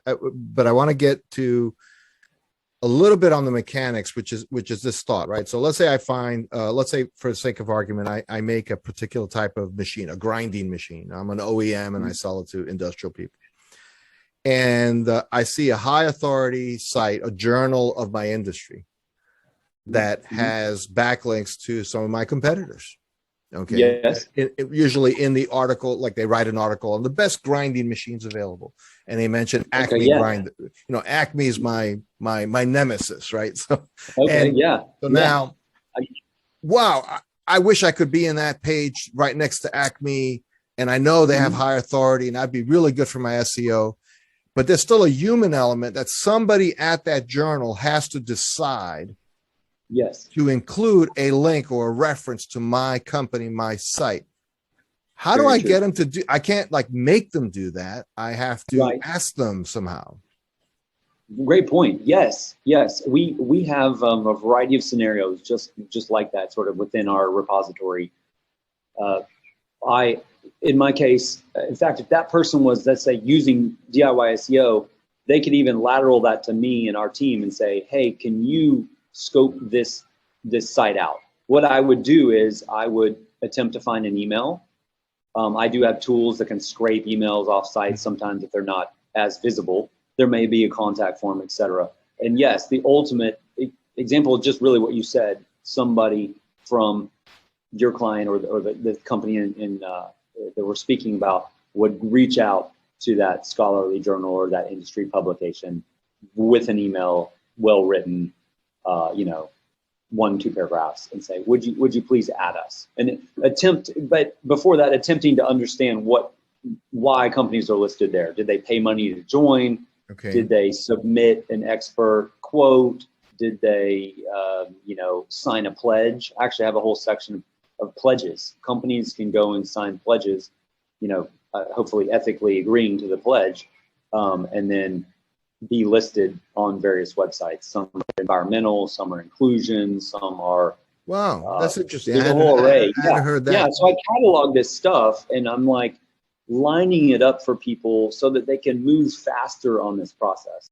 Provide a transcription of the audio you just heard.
but I want to get to a little bit on the mechanics, which is this thought, right? So let's say I find, let's say for the sake of argument, I make a particular type of machine, a grinding machine. I'm an OEM and I sell it to industrial people. And I see a high authority site, a journal of my industry that has backlinks to some of my competitors. Okay. Yes. Usually in the article, like they write an article on the best grinding machines available, and they mention Acme grinder. You know, Acme is my nemesis, right? So, now, wow, I wish I could be in that page right next to Acme, and I know they have high authority, and I'd be really good for my SEO. But there's still a human element that somebody at that journal has to decide. Yes. To include a link or a reference to my company, my site. How do I get them to do? I can't like make them do that. I have to ask them somehow. Great point. Yes. Yes. We have a variety of scenarios just like that sort of within our repository. In my case, in fact, if that person was, let's say, using DIY SEO, they could even lateral that to me and our team and say, hey, can you scope this site out? What I would do is I would attempt to find an email. I do have tools that can scrape emails off sites sometimes if they're not as visible. There may be a contact form, etc. And yes, the ultimate example is just really what you said. Somebody from your client or the company that we're speaking about would reach out to that scholarly journal or that industry publication with an email, well written, 1-2 paragraphs, and say, would you please add us? And but before that, attempting to understand why companies are listed there. Did they pay money to join? Okay. Did they submit an expert quote? Did they, sign a pledge? I actually have a whole section of pledges. Companies can go and sign pledges, hopefully ethically agreeing to the pledge, and then be listed on various websites. Some are environmental, some are inclusion, some are that's interesting. There's a whole array. I hadn't heard that. Yeah, so I catalog this stuff and I'm like lining it up for people so that they can move faster on this process.